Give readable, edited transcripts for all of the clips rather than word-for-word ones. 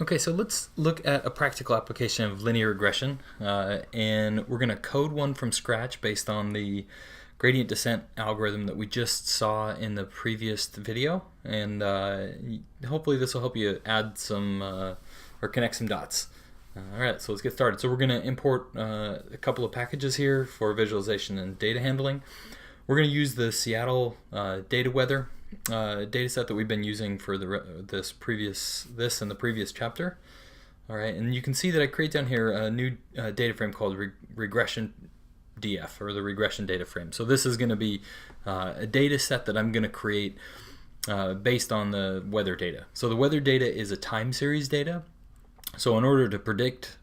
Okay, so let's look at a practical application of linear regression, and we're going to code one from scratch based on the gradient descent algorithm that we just saw in the previous video, and hopefully this will help you add some or connect some dots. All right, so let's get started. So we're going to import a couple of packages here for visualization and data handling. We're going to use the Seattle data weather data set that we've been using for this and the previous chapter. All right, and you can see that I create down here a new data frame called regression DF, or the regression data frame. So this is going to be a data set that I'm going to create based on the weather data. So the weather data is a time series data. So in order to predict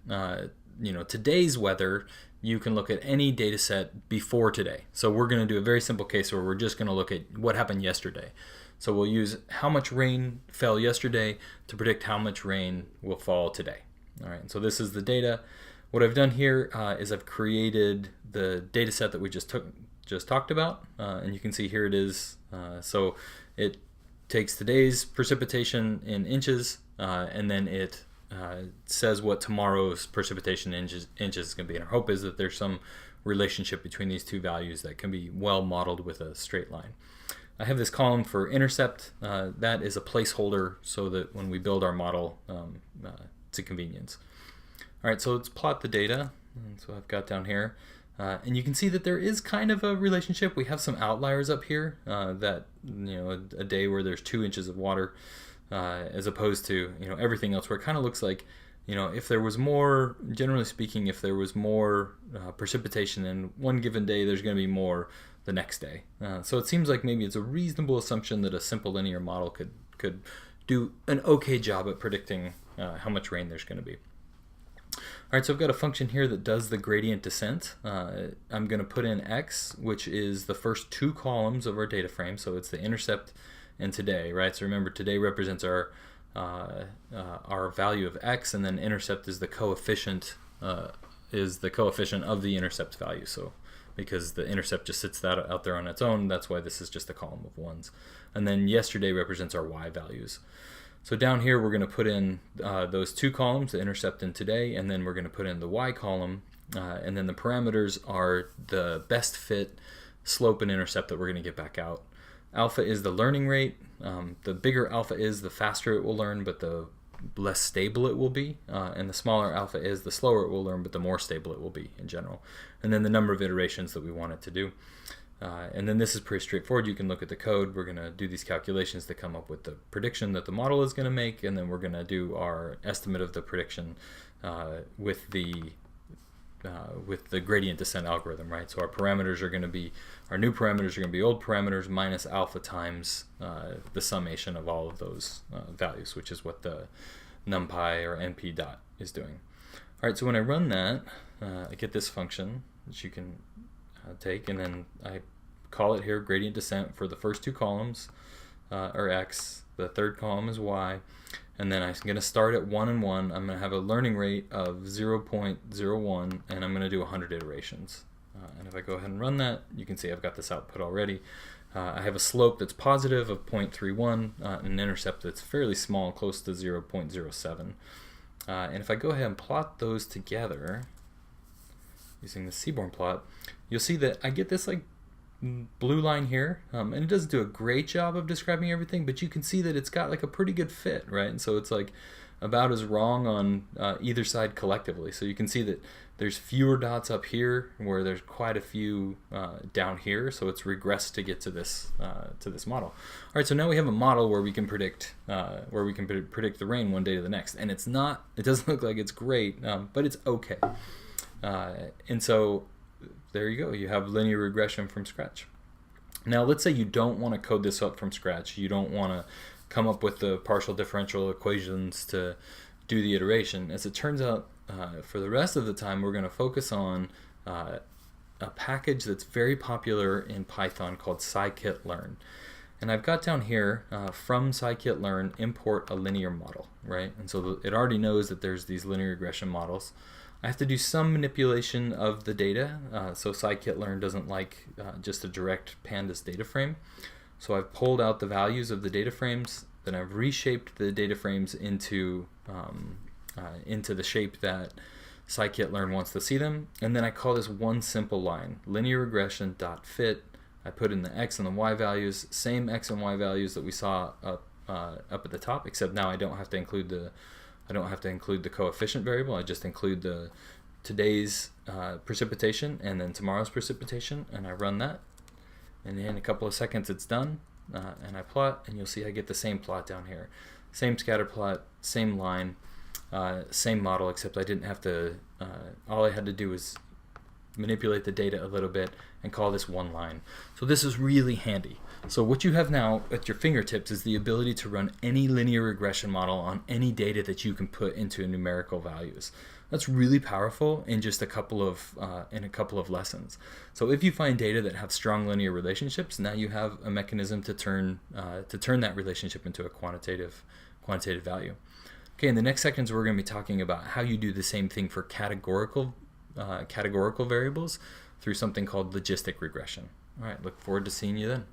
today's weather, you can look at any data set before today. So we're going to do a very simple case where we're just going to look at what happened yesterday. So we'll use how much rain fell yesterday to predict how much rain will fall today. All right, so this is the data. What I've done here is I've created the data set that we just talked about, and you can see here it is. So it takes today's precipitation in inches, and then it says what tomorrow's precipitation inches is going to be. And our hope is that there's some relationship between these two values that can be well modeled with a straight line. I have this column for intercept. That is a placeholder so that when we build our model, it's a convenience. All right, so let's plot the data. And so I've got down here. And you can see that there is kind of a relationship. We have some outliers up here that, a day where there's 2 inches of water as opposed to, everything else, where it kind of looks like, if there was more, generally speaking, if there was more precipitation in one given day, there's going to be more the next day. So it seems like maybe it's a reasonable assumption that a simple linear model could do an okay job at predicting how much rain there's going to be. All right, so I've got a function here that does the gradient descent. I'm going to put in x, which is the first 2 columns of our data frame. So it's the intercept and today, right? So remember, today represents our value of x, and then intercept is the coefficient of the intercept value. So because the intercept just sits that out there on its own, that's why this is just a column of 1s. And then yesterday represents our y values. So down here we're going to put in those 2 columns, the intercept and today, and then we're going to put in the y column, and then the parameters are the best fit slope and intercept that we're going to get back out. Alpha is the learning rate. The bigger alpha is, the faster it will learn, but the less stable it will be. And the smaller alpha is, the slower it will learn, but the more stable it will be in general. And then the number of iterations that we want it to do. And then this is pretty straightforward. You can look at the code. We're going to do these calculations to come up with the prediction that the model is going to make, and then we're going to do our estimate of the prediction with the gradient descent algorithm, right? So our parameters are going to be, our new parameters are going to be old parameters minus alpha times the summation of all of those values, which is what the numpy or np dot is doing. All right, so when I run that, I get this function that you can take, and then I call it here gradient descent for the first 2 columns, or x, the third column is y, and then I'm going to start at 1 and 1. I'm going to have a learning rate of 0.01, and I'm going to do 100 iterations. And if I go ahead and run that, you can see I've got this output already. I have a slope that's positive of 0.31, and an intercept that's fairly small, close to 0.07. And if I go ahead and plot those together using the Seaborn plot, you'll see that I get this like blue line here, and it doesn't do a great job of describing everything, but you can see that it's got like a pretty good fit, right? And so it's like about as wrong on either side collectively. So you can see that there's fewer dots up here where there's quite a few down here, so it's regressed to get to this model. All right, so now we have a model where we can predict the rain one day to the next, and it doesn't look like it's great, but it's okay. And so there you go. You have linear regression from scratch. Now let's say you don't want to code this up from scratch. You don't want to come up with the partial differential equations to do the iteration. As it turns out, for the rest of the time, we're going to focus on a package that's very popular in Python called scikit-learn. And I've got down here, from scikit-learn, import a linear model, right? And so it already knows that there's these linear regression models. I have to do some manipulation of the data, so scikit-learn doesn't like just a direct pandas data frame. So I've pulled out the values of the data frames, Then I've reshaped the data frames into the shape that scikit-learn wants to see them. And then I call this one simple line, linear regression dot fit. I put in the x and the y values, same x and y values that we saw up at the top, except now I don't have to include the coefficient variable. I just include the today's precipitation and then tomorrow's precipitation, and I run that. And in a couple of seconds it's done, and I plot, and you'll see I get the same plot down here. Same scatter plot, same line, same model, except I didn't have to, all I had to do was manipulate the data a little bit and call this one line. So this is really handy. So what you have now at your fingertips is the ability to run any linear regression model on any data that you can put into numerical values. That's really powerful in just a couple of lessons. So if you find data that have strong linear relationships, now you have a mechanism to turn that relationship into a quantitative value. Okay, in the next seconds we're going to be talking about how you do the same thing for categorical variables through something called logistic regression. All right, look forward to seeing you then.